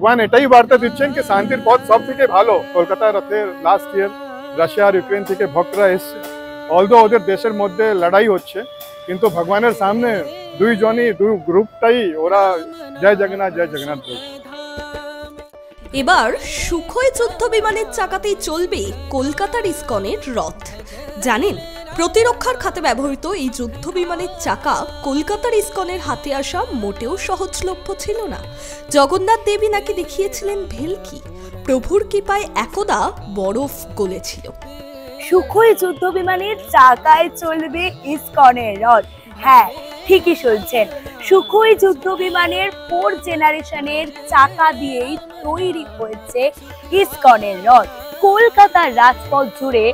ভগবান এটাই বার্তা দিচ্ছেন কি শান্তির পথ সব থেকে ভালো। কলকাতা রথে লাস্ট ইয়ার রাশিয়া আর ইউক্রেন থেকে ভক্তরা এসছে, অলদো ওদের দেশের মধ্যে লড়াই হচ্ছে, কিন্তু ভগবানের সামনে দুই গ্রুপটাই ওরা জয় জগন্নাথ বলছে। এবার সুখোই যুদ্ধ বিমানের চাকাতেই চলবে কলকাতার ইসকনের রথ। জানেন, প্রতিরক্ষার খাতে ব্যবহৃত এই যুদ্ধ বিমানের চাকা কলকাতার ইসকনের হাতে আসা মোটেও সহজলভ্য ছিল না। জগন্নাথ দেবী নাকি দেখিয়েছিলেন ভেলকি, প্রভুর কৃপায় একদা বরফ গলেছিল। সুখোই যুদ্ধ বিমানের চাকায় চলবে ইসকনের রথ। হ্যাঁ, ঠিকই শুনছেন, সুখোই যুদ্ধ বিমানের 4th জেনারেশনের চাকা দিয়েই তৈরি হয়েছে ইসকনের রথ। কলকাতার রাজপথ জুড়ে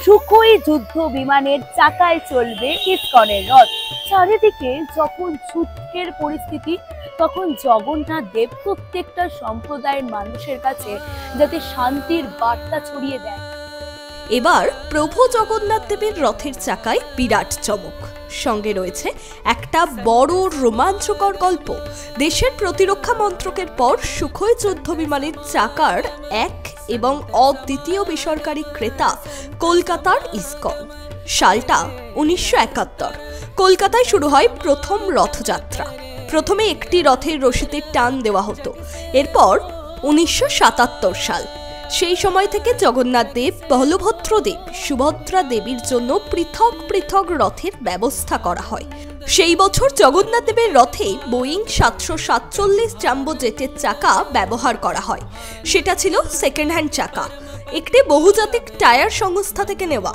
সুখোই যুদ্ধ বিমানের চাকায় চলবে ইসকনের রথ। চারিদিকে যখন যুদ্ধের পরিস্থিতি, তখন জগন্নাথ দেব প্রত্যেকটা সম্প্রদায়ের মানুষের কাছে যাতে শান্তির বার্তা ছড়িয়ে দেয়। এবার প্রভু জগন্নাথ দেবের রথের চাকায় বিরাট চমক, সঙ্গে রয়েছে একটা বড় রোমাঞ্চকর গল্প। দেশের প্রতিরক্ষা মন্ত্রকের পর সুখোই যুদ্ধ বিমানের চাকার এক এবং অদ্বিতীয় বেসরকারি ক্রেতা কলকাতার ইসকন। সালটা 1971। কলকাতায় শুরু হয় প্রথম রথযাত্রা। প্রথমে একটি রথের রশিতে টান দেওয়া হতো। এরপর 1977 সাল, সেই সময় থেকে জগন্নাথ দেব, বলভদ্র দেব, সুভদ্রা দেবীর জন্য পৃথক পৃথক রথের ব্যবস্থা করা হয়। সেই বছর জগন্নাথ দেবের রথে বোয়িং 747 জাম্বো জেটের চাকা ব্যবহার করা হয়। সেটা ছিল সেকেন্ড হ্যান্ড চাকা, একটি বহুজাতিক টায়ার সংস্থা থেকে নেওয়া।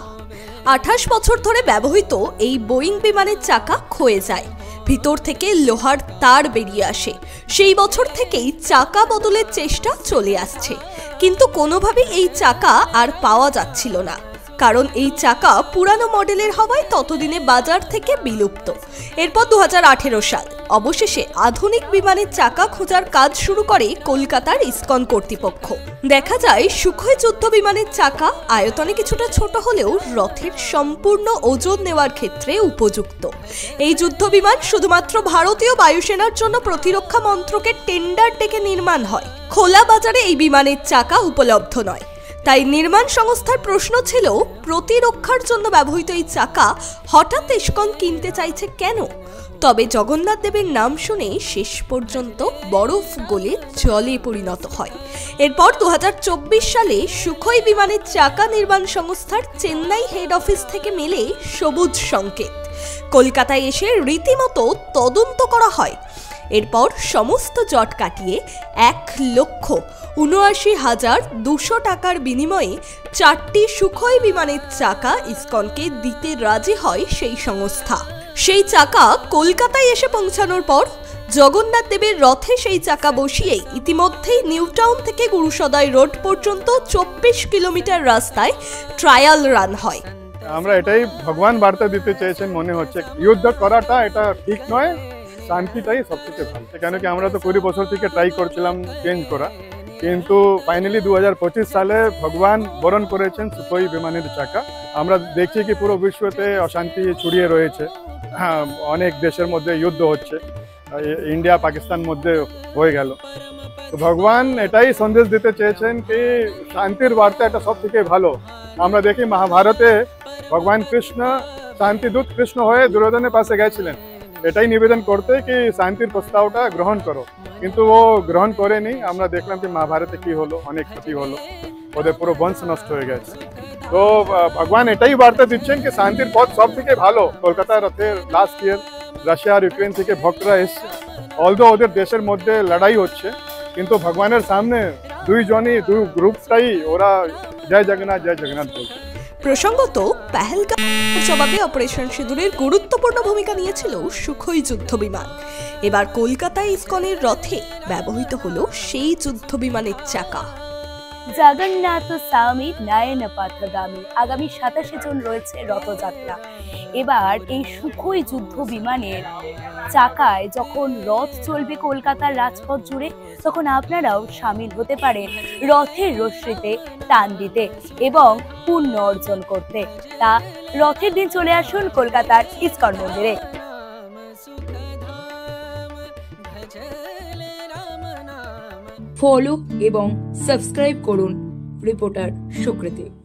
28 বছর ধরে ব্যবহৃত এই বোয়িং বিমানের চাকা ক্ষয়ে যায়, ভিতর থেকে লোহার তার বেরিয়ে আসে। সেই বছর থেকেই চাকা বদলের চেষ্টা চলে আসছে, কিন্তু কোনোভাবেই এই চাকা আর পাওয়া যাচ্ছিল না, কারণ এই চাকা পুরানো মডেলের হওয়ায় ততদিনে বাজার থেকে বিলুপ্ত। এরপর 2018 সাল, অবশেষে আধুনিক বিমানের চাকা খোঁজার কাজ শুরু করে কলকাতার ইসকন কর্তৃপক্ষ। দেখা যায় সুখোই যুদ্ধ বিমানের চাকা আয়তনে কিছুটা ছোট হলেও রথের সম্পূর্ণ ওজন নেওয়ার ক্ষেত্রে উপযুক্ত। এই যুদ্ধ বিমান শুধুমাত্র ভারতীয় বায়ুসেনার জন্য প্রতিরক্ষা মন্ত্রকের টেন্ডার ডেকে নির্মাণ হয়। খোলা বাজারে এই বিমানের চাকা উপলব্ধ নয়, তাই নির্মাণ সংস্থার প্রশ্ন ছিল প্রতিরক্ষার জন্য ব্যবহৃত এই চাকা হঠাৎ ইসকন কিনতে চাইছে কেন। তবে জগন্নাথ দেবের নাম শুনে শেষ পর্যন্ত বরফ গলে জলে পরিণত হয়। এরপর 2024 সালে সুখোই বিমানের চাকা নির্মাণ সংস্থার চেন্নাই হেড অফিস থেকে মেলে সবুজ সংকেত। কলকাতায় এসে রীতিমতো তদন্ত করা হয়। এরপর সমস্ত জট কাটিয়ে 1,79,200 টাকার বিনিময়ে 4টি সুখোই বিমানের চাকা ইসকনকে দিতে রাজি হয় সেই সংস্থা। সেই চাকা কলকাতায় এসে পৌঁছানোর পর জগন্নাথ দেবের রথে সেই চাকা বসিয়ে ইতিমধ্যেই নিউ টাউন থেকে গুরুসদয় রোড পর্যন্ত 24 কিলোমিটার রাস্তায় ট্রায়াল রান হয়। আমরা এটাই ভগবান বার্তা দিতে চেয়েছেন মনে হচ্ছে, যুদ্ধ করাটা এটা ঠিক নয়, শান্তিটাই সবথেকে ভালো। কেন কি আমরা তো 20 বছর থেকে ট্রাই করছিলাম চেঞ্জ করা, কিন্তু ফাইনালি 2025 সালে ভগবান বরণ করেছেন সুখোই বিমানের চাকা। আমরা দেখছি কি পুরো বিশ্বতে অশান্তি ছড়িয়ে রয়েছে, অনেক দেশের মধ্যে যুদ্ধ হচ্ছে, ইন্ডিয়া পাকিস্তান মধ্যে হয়ে গেল। তো ভগবান এটাই সন্দেশ দিতে চেয়েছেন কি শান্তির বার্তা এটা সব থেকে ভালো। আমরা দেখি মহাভারতে ভগবান কৃষ্ণ শান্তিদূত কৃষ্ণ হয়ে দুর্যোধনের পাশে গেছিলেন এটাই নিবেদন করতে কি শান্তির প্রস্তাবটা গ্রহণ করো, কিন্তু ও গ্রহণ করেনি। আমরা দেখলাম কি মহাভারতে কি হলো, অনেক ক্ষতি হলো, ওদের পুরো বংশ নষ্ট হয়ে গেছে। তো ভগবান এটাই বার্তা দিচ্ছেন কি শান্তির পথ সব থেকে ভালো। কলকাতা রথে লাস্ট ইয়ার রাশিয়া আর ইউক্রেন থেকে ভক্তরা এসছে, অলদো ওদের দেশের মধ্যে লড়াই হচ্ছে, কিন্তু ভগবানের সামনে দুই গ্রুপটাই ওরা জয় জগন্নাথ বলছে। প্রসঙ্গত, পেহেলগাঁওয়ের জবাবে অপারেশন সিঁদুরের গুরুত্বপূর্ণ ভূমিকা নিয়েছিল সুখোই যুদ্ধ বিমান। এবার কলকাতায় ইসকনের রথে ব্যবহৃত হলো সেই যুদ্ধ বিমানের চাকা। জগন্নাথ স্বামী নয়ন পথগামী। আগামী 27 জুন রয়েছে রথযাত্রা। এবার এই সুখোই যুদ্ধ বিমানের চাকায় যখন রথ চলবে কলকাতার রাজপথ জুড়ে, তখন আপনারাও সামিল হতে পারেন রথের রশ্মিতে টান দিতে এবং পুণ্য অর্জন করতে। তা রথের দিন চলে আসুন কলকাতার ইসকন মন্দিরে। ফলো এবং সাবস্ক্রাইব করুন রিপোর্টার সুকৃতি।